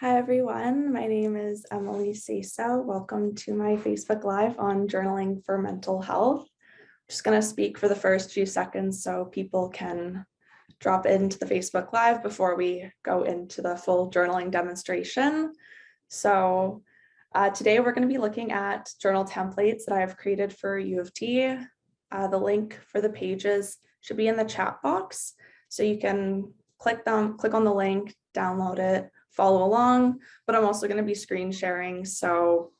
Hi everyone, my name is Emily Saso. Welcome to my Facebook Live on journaling for mental health. I'm just going to speak for the first few seconds so people can drop into the Facebook Live before we go into the full journaling demonstration. So today we're going to be looking at journal templates that I have created for UofT. The link for the pages should be in the chat box, so you can click on the link, download it, follow along, but I'm also going to be screen sharing. So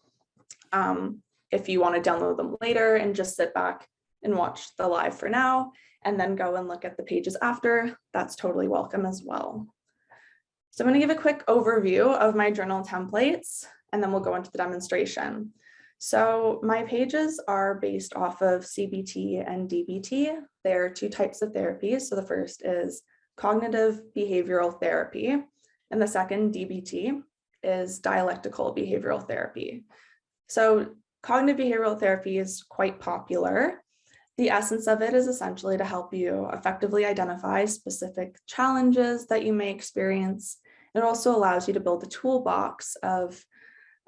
if you want to download them later and just sit back and watch the live for now, and then go and look at the pages after, that's totally welcome as well. So I'm going to give a quick overview of my journal templates, and then we'll go into the demonstration. So my pages are based off of CBT and DBT. There are two types of therapies. So the first is cognitive behavioral therapy, and the second, DBT, is dialectical behavioral therapy. So cognitive behavioral therapy is quite popular. The essence of it is essentially to help you effectively identify specific challenges that you may experience. It also allows you to build a toolbox of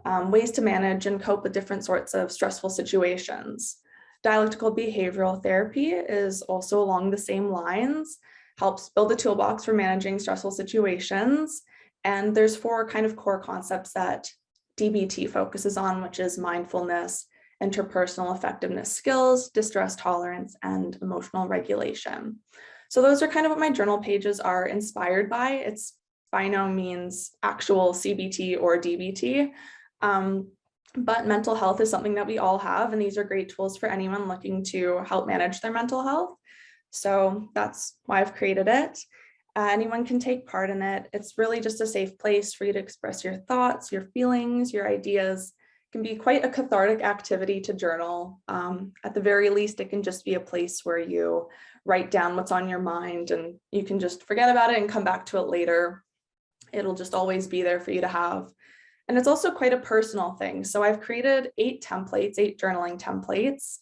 ways to manage and cope with different sorts of stressful situations. Dialectical behavioral therapy is also along the same lines, helps build a toolbox for managing stressful situations. And there's four kind of core concepts that DBT focuses on, which is mindfulness, interpersonal effectiveness skills, distress tolerance, and emotional regulation. So those are kind of what my journal pages are inspired by. It's by no means actual CBT or DBT, but mental health is something that we all have, and these are great tools for anyone looking to help manage their mental health. So that's why I've created it. Anyone can take part in it. It's really just a safe place for you to express your thoughts, your feelings, your ideas. It can be quite a cathartic activity to journal. At the very least, it can just be a place where you write down what's on your mind, and you can just forget about it and come back to it later. It'll just always be there for you to have. And it's also quite a personal thing. So I've created 8 journaling templates.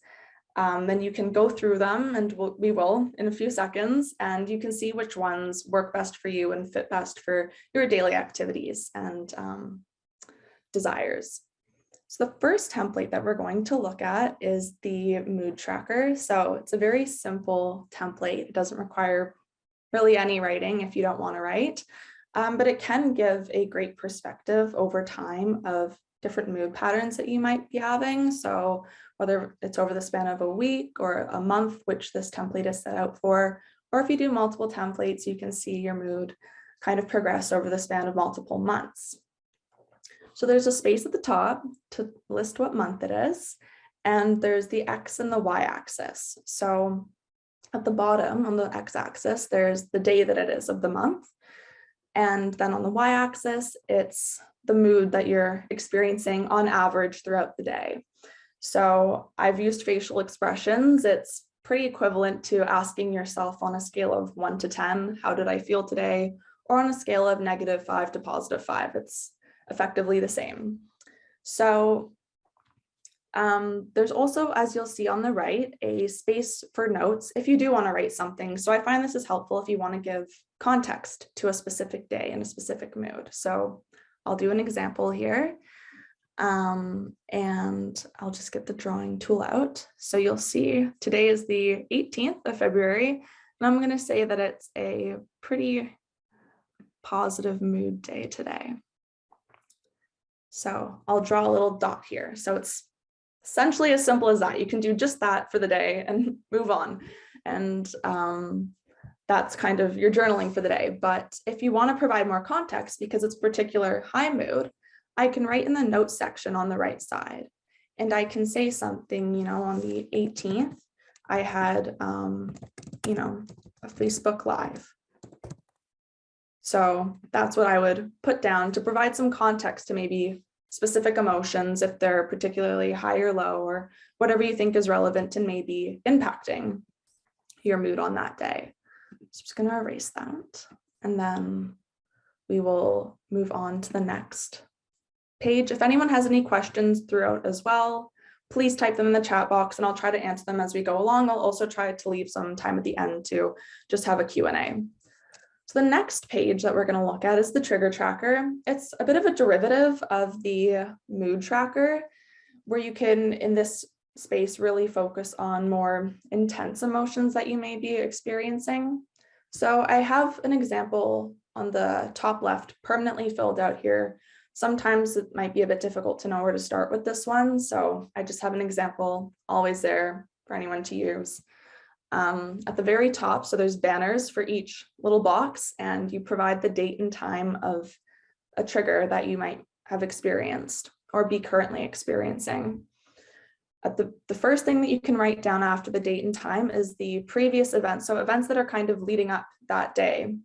Then you can go through them, and we will in a few seconds, and you can see which ones work best for you and fit best for your daily activities and desires. So the first template that we're going to look at is the mood tracker. So it's a very simple template. It doesn't require really any writing if you don't want to write, but it can give a great perspective over time of different mood patterns that you might be having. So whether it's over the span of a week or a month, which this template is set out for, or if you do multiple templates, you can see your mood kind of progress over the span of multiple months. So there's a space at the top to list what month it is, and there's the X and the Y axis. So at the bottom on the X axis, there's the day that it is of the month. And then on the Y axis, it's the mood that you're experiencing on average throughout the day. So I've used facial expressions. It's pretty equivalent to asking yourself on a scale of 1 to 10, how did I feel today? Or on a scale of -5 to +5, it's effectively the same. So there's also, as you'll see on the right, a space for notes if you do want to write something. So I find this is helpful if you want to give context to a specific day and a specific mood. So I'll do an example here. And I'll just get the drawing tool out. So you'll see today is the 18th of February, and I'm going to say that it's a pretty positive mood day today. So I'll draw a little dot here. So it's essentially as simple as that. You can do just that for the day and move on. And that's kind of your journaling for the day. But if you want to provide more context because it's particular high mood, I can write in the notes section on the right side, and I can say something, on the 18th, I had, a Facebook Live. So that's what I would put down to provide some context to maybe specific emotions, if they're particularly high or low, or whatever you think is relevant and maybe impacting your mood on that day. So I'm just going to erase that, and then we will move on to the next page. If anyone has any questions throughout as well, please type them in the chat box and I'll try to answer them as we go along. I'll also try to leave some time at the end to just have a Q&A. So the next page that we're going to look at is the trigger tracker. It's a bit of a derivative of the mood tracker, where you can, in this space, really focus on more intense emotions that you may be experiencing. So I have an example on the top left permanently filled out here. Sometimes it might be a bit difficult to know where to start with this one, so I just have an example always there for anyone to use. At the very top, so there's banners for each little box, and you provide the date and time of a trigger that you might have experienced or be currently experiencing. At the first thing that you can write down after the date and time is the previous event. So events that are kind of leading up that day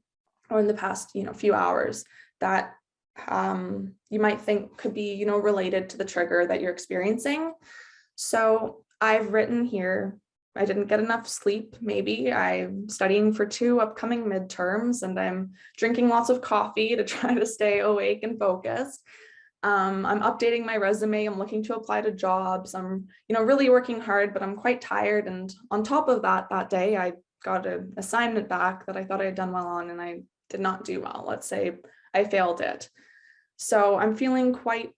or in the past, few hours that you might think could be, related to the trigger that you're experiencing. So I've written here, I didn't get enough sleep. Maybe I'm studying for 2 upcoming midterms and I'm drinking lots of coffee to try to stay awake and focused. I'm updating my resume. I'm looking to apply to jobs. I'm, really working hard, but I'm quite tired. And on top of that day, I got an assignment back that I thought I had done well on, and I did not do well. Let's say I failed it. So I'm feeling quite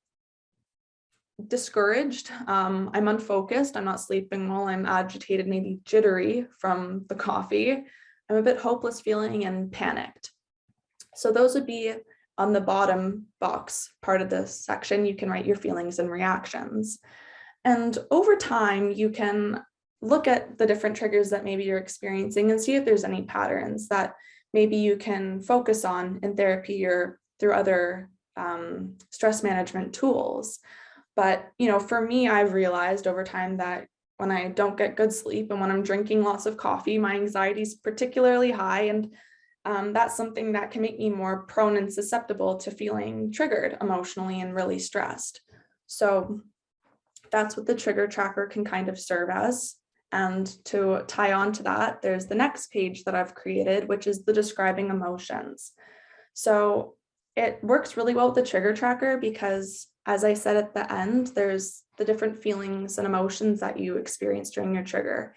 discouraged. I'm unfocused. I'm not sleeping well. I'm agitated, maybe jittery from the coffee. I'm a bit hopeless feeling and panicked. So those would be on the bottom box part of this section. You can write your feelings and reactions. And over time, you can look at the different triggers that maybe you're experiencing and see if there's any patterns that maybe you can focus on in therapy or through other stress management tools. But, for me, I've realized over time that when I don't get good sleep and when I'm drinking lots of coffee, my anxiety is particularly high. And that's something that can make me more prone and susceptible to feeling triggered emotionally and really stressed. So that's what the trigger tracker can kind of serve as. And to tie on to that, there's the next page that I've created, which is the describing emotions. So it works really well with the trigger tracker because, as I said at the end, there's the different feelings and emotions that you experience during your trigger.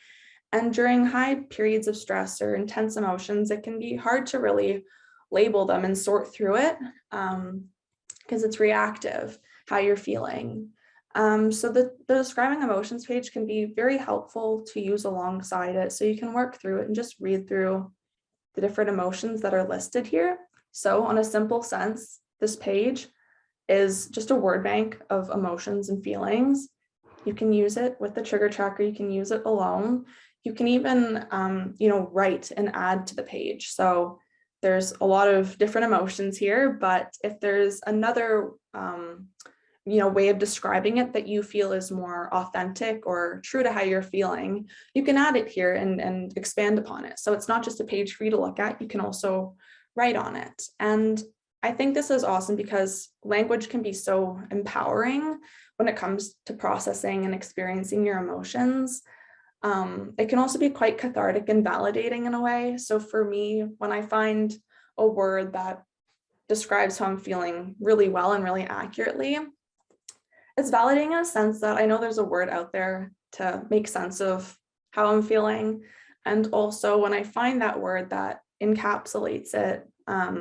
And during high periods of stress or intense emotions, it can be hard to really label them and sort through it because it's reactive, how you're feeling. So the describing emotions page can be very helpful to use alongside it. So you can work through it and just read through the different emotions that are listed here. So on a simple sense, this page is just a word bank of emotions and feelings. You can use it with the trigger tracker. You can use it alone. You can even, write and add to the page. So there's a lot of different emotions here, but if there's another, way of describing it that you feel is more authentic or true to how you're feeling, you can add it here and expand upon it. So it's not just a page for you to look at, you can also write on it. And I think this is awesome because language can be so empowering when it comes to processing and experiencing your emotions. It can also be quite cathartic and validating in a way. So for me, when I find a word that describes how I'm feeling really well and really accurately, it's validating in a sense that I know there's a word out there to make sense of how I'm feeling. And also when I find that word that encapsulates it, I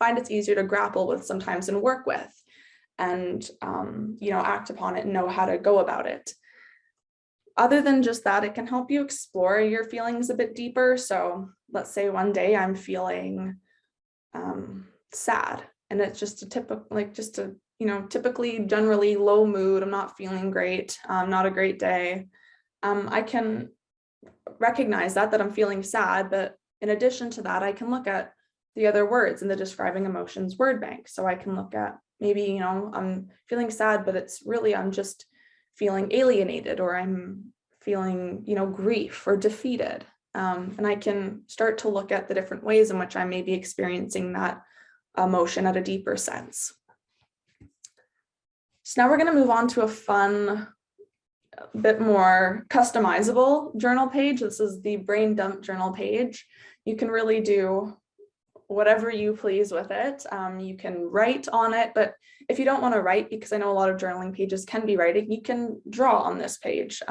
find it's easier to grapple with sometimes and work with and, act upon it and know how to go about it. Other than just that, it can help you explore your feelings a bit deeper. So let's say one day I'm feeling sad and it's just a typical, typically generally low mood. I'm not feeling great, not a great day. I can recognize that I'm feeling sad, but in addition to that, I can look at the other words in the describing emotions word bank. So I can look at maybe, I'm feeling sad, but it's really, I'm just feeling alienated or I'm feeling, grief or defeated. And I can start to look at the different ways in which I may be experiencing that emotion at a deeper sense. So now we're going to move on to a fun, bit more customizable journal page. This is the brain dump journal page. You can really do whatever you please with it. You can write on it, but if you don't want to write, because I know a lot of journaling pages can be writing, you can draw on this page.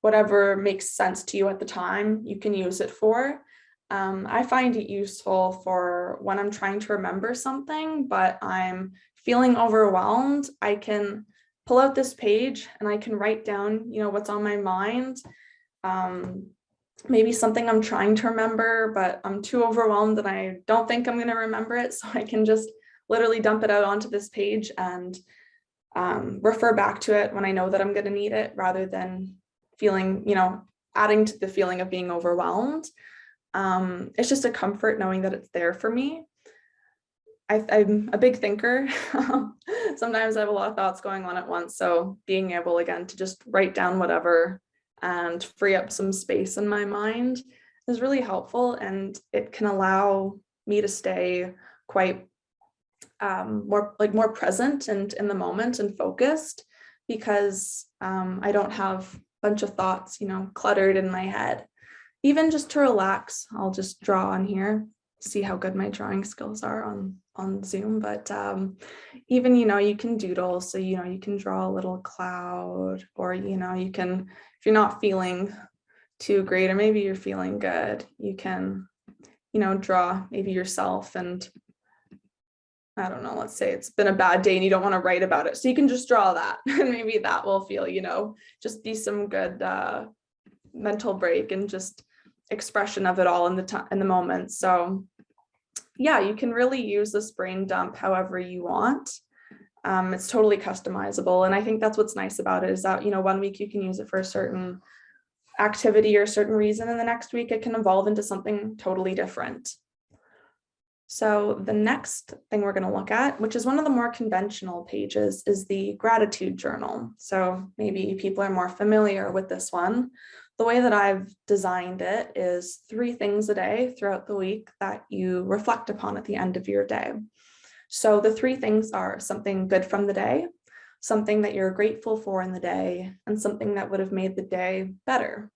Whatever makes sense to you at the time, you can use it for. I find it useful for when I'm trying to remember something, but I'm feeling overwhelmed. I can pull out this page and I can write down, what's on my mind. Maybe something I'm trying to remember, but I'm too overwhelmed and I don't think I'm going to remember it. So I can just literally dump it out onto this page and refer back to it when I know that I'm going to need it, rather than feeling, adding to the feeling of being overwhelmed. It's just a comfort knowing that it's there for me. I'm a big thinker. Sometimes I have a lot of thoughts going on at once. So being able, again, to just write down whatever and free up some space in my mind is really helpful. And it can allow me to stay quite more present and in the moment and focused, because I don't have a bunch of thoughts, cluttered in my head. Even just to relax, I'll just draw on here, see how good my drawing skills are on Zoom. But even, you can doodle. So, you can draw a little cloud, or, you can, if you're not feeling too great, or maybe you're feeling good, you can, draw maybe yourself. And I don't know, let's say it's been a bad day and you don't want to write about it. So you can just draw that and maybe that will feel, just be some good mental break and just expression of it all in the moment. So yeah, you can really use this brain dump however you want. It's totally customizable. And I think that's what's nice about it, is that, 1 week you can use it for a certain activity or a certain reason, and the next week it can evolve into something totally different. So the next thing we're going to look at, which is one of the more conventional pages, is the gratitude journal. So maybe people are more familiar with this one. The way that I've designed it is 3 things a day throughout the week that you reflect upon at the end of your day. So the 3 things are something good from the day, something that you're grateful for in the day, and something that would have made the day better.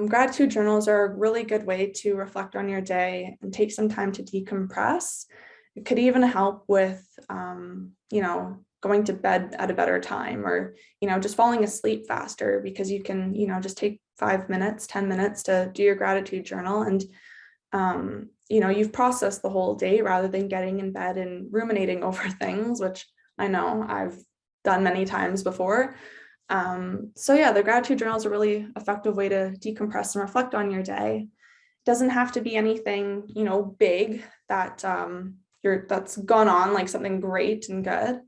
Gratitude journals are a really good way to reflect on your day and take some time to decompress. It could even help with, going to bed at a better time, or, just falling asleep faster, because you can, just take 5 minutes, 10 minutes to do your gratitude journal. And, you've processed the whole day rather than getting in bed and ruminating over things, which I know I've done many times before. So yeah, the gratitude journal is a really effective way to decompress and reflect on your day. It doesn't have to be anything, big that that's gone on, like something great and good.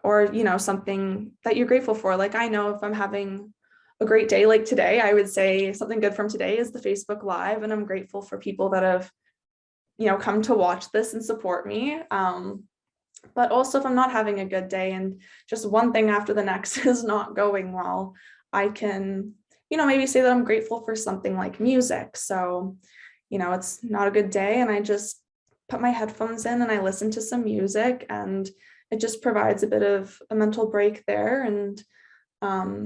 Or, something that you're grateful for. Like, I know if I'm having a great day like today, I would say something good from today is the Facebook Live, and I'm grateful for people that have, come to watch this and support me. But also, if I'm not having a good day and just one thing after the next is not going well, I can, maybe say that I'm grateful for something like music. So, it's not a good day and I just put my headphones in and I listen to some music, and it just provides a bit of a mental break there, and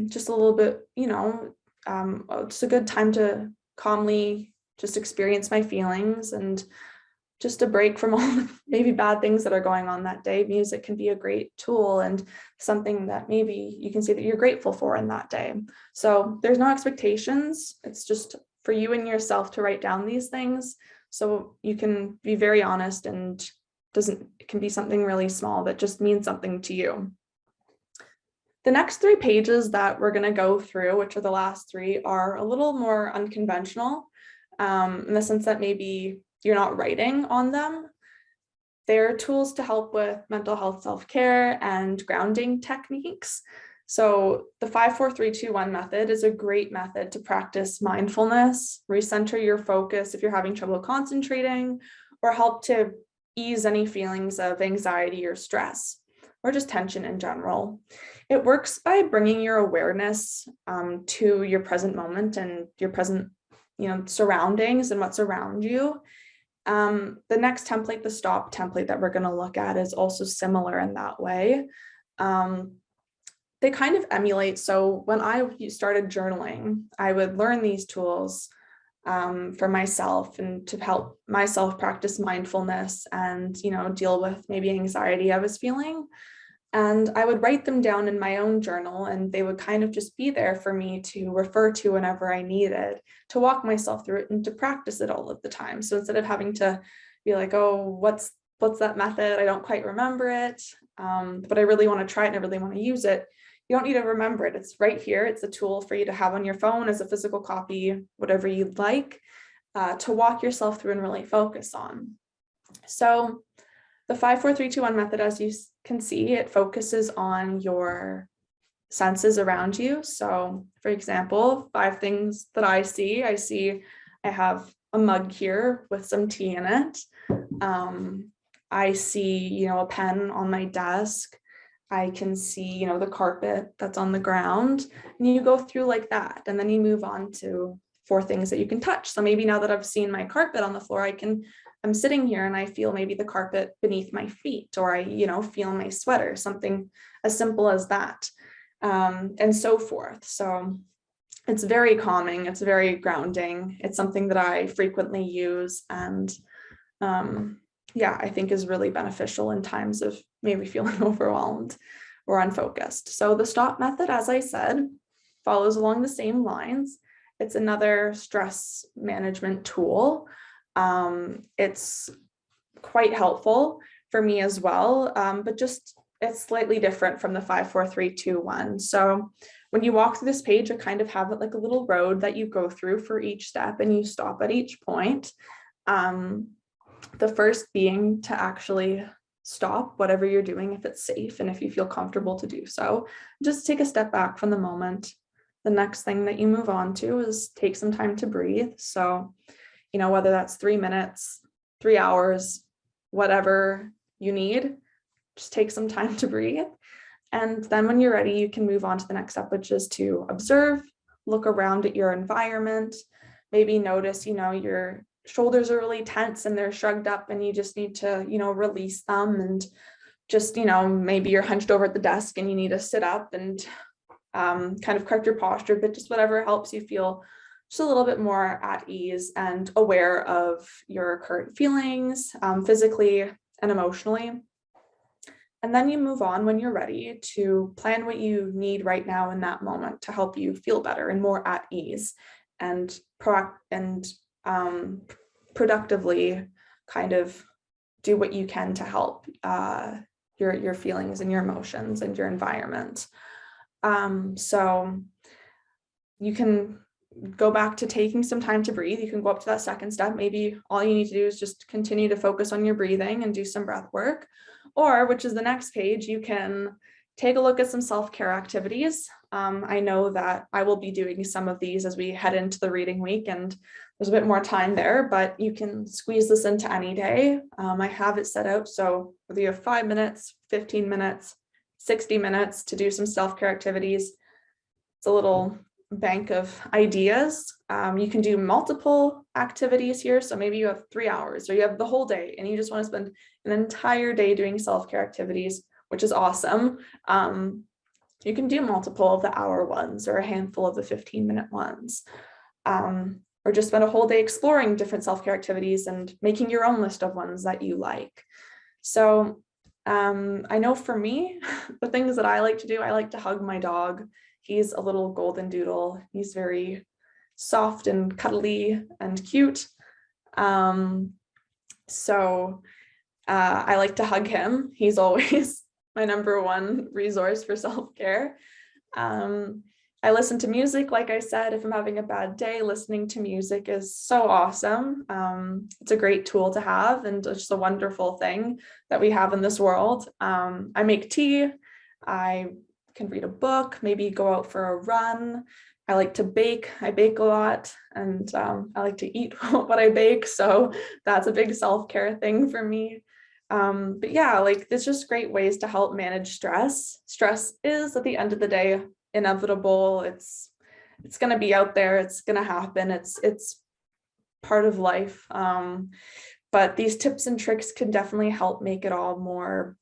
just a little bit, it's a good time to calmly just experience my feelings and just a break from all the maybe bad things that are going on that day. Music can be a great tool and something that maybe you can say that you're grateful for in that day. So there's no expectations. It's just for you and yourself to write down these things. So you can be very honest, and it can be something really small that just means something to you. The next 3 pages that we're going to go through, which are the last 3, are a little more unconventional, in the sense that maybe you're not writing on them. They're tools to help with mental health self-care and grounding techniques. So the 5-4-3-2-1 method is a great method to practice mindfulness, recenter your focus if you're having trouble concentrating, or help to ease any feelings of anxiety or stress, or just tension in general. It works by bringing your awareness to your present moment and your present, surroundings and what's around you. The next template, the stop template that we're going to look at, is also similar in that way. They kind of emulate. So when I started journaling, I would learn these tools for myself and to help myself practice mindfulness and, deal with maybe anxiety I was feeling. And I would write them down in my own journal, and they would kind of just be there for me to refer to whenever I needed to walk myself through it and to practice it all of the time. So instead of having to be like, oh, what's that method? I don't quite remember it, but I really want to try it and I really want to use it. You don't need to remember it. It's right here. It's a tool for you to have on your phone as a physical copy, whatever you'd like, to walk yourself through and really focus on. So the 5, 4, 3, 2, 1 method, as you can see, it focuses on your senses around you. So for example, 5 things that I see I have a mug here with some tea in it. I see, a pen on my desk. I can see, the carpet that's on the ground, and you go through like that. And then you move on to 4 things that you can touch. So maybe now that I've seen my carpet on the floor, I'm sitting here and I feel maybe the carpet beneath my feet, or I, feel my sweater, something as simple as that, and so forth. So it's very calming. It's very grounding. It's something that I frequently use, and I think is really beneficial in times of maybe feeling overwhelmed or unfocused. So the STOP method, as I said, follows along the same lines. It's another stress management tool. It's quite helpful for me as well, but just it's slightly different from the 5, 4, 3, 2, 1. So when you walk through this page, you kind of have it like a little road that you go through for each step, and you stop at each point. The first being to actually stop whatever you're doing if it's safe and if you feel comfortable to do so. Just take a step back from the moment. The next thing that you move on to is take some time to breathe. So, whether that's 3 minutes, 3 hours, whatever you need, just take some time to breathe. And then when you're ready, you can move on to the next step, which is to observe, look around at your environment, maybe notice, your shoulders are really tense and they're shrugged up, and you just need to, release them, and just, maybe you're hunched over at the desk and you need to sit up and kind of correct your posture, but just whatever helps you feel just a little bit more at ease and aware of your current feelings, physically and emotionally. And then you move on when you're ready to plan what you need right now in that moment to help you feel better and more at ease, and productively kind of do what you can to help your feelings and your emotions and your environment. So you can go back to taking some time to breathe. You can go up to that second step. Maybe all you need to do is just continue to focus on your breathing and do some breath work. Or, which is the next page, you can take a look at some self-care activities. I know that I will be doing some of these as we head into the reading week, and there's a bit more time there, but you can squeeze this into any day. I have it set out so whether you have 5 minutes, 15 minutes, 60 minutes to do some self-care activities, it's a little bank of ideas. You can do multiple activities here. So maybe you have 3 hours, or you have the whole day and you just want to spend an entire day doing self-care activities, which is awesome. You can do multiple of the hour ones or a handful of the 15-minute ones, or just spend a whole day exploring different self-care activities and making your own list of ones that you like. So I know for me, the things that I like to do, I like to hug my dog. He's a little golden doodle. He's very soft and cuddly and cute. So I like to hug him. He's always my number one resource for self-care. I listen to music. Like I said, if I'm having a bad day, listening to music is so awesome. It's a great tool to have, and it's just a wonderful thing that we have in this world. I make tea. I can read a book, maybe go out for a run. I like to bake. I bake a lot, and I like to eat what I bake. So that's a big self-care thing for me. But yeah, like it's just great ways to help manage stress. Stress is, at the end of the day, inevitable. It's going to be out there. It's going to happen. It's part of life. But these tips and tricks can definitely help make it all more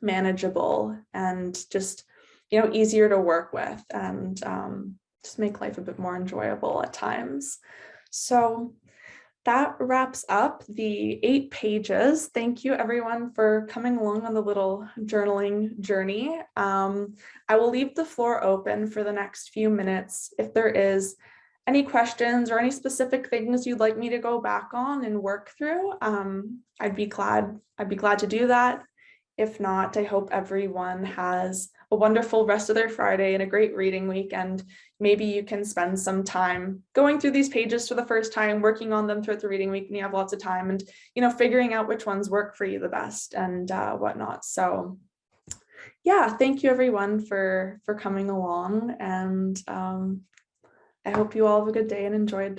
manageable and just, easier to work with, and just make life a bit more enjoyable at times. So that wraps up the 8 pages. Thank you everyone for coming along on the little journaling journey. I will leave the floor open for the next few minutes. If there is any questions or any specific things you'd like me to go back on and work through, I'd be glad to do that. If not, I hope everyone has a wonderful rest of their Friday and a great reading week. And maybe you can spend some time going through these pages for the first time, working on them throughout the reading week, and you have lots of time and, figuring out which ones work for you the best and whatnot. So yeah, thank you everyone for coming along. And I hope you all have a good day and enjoyed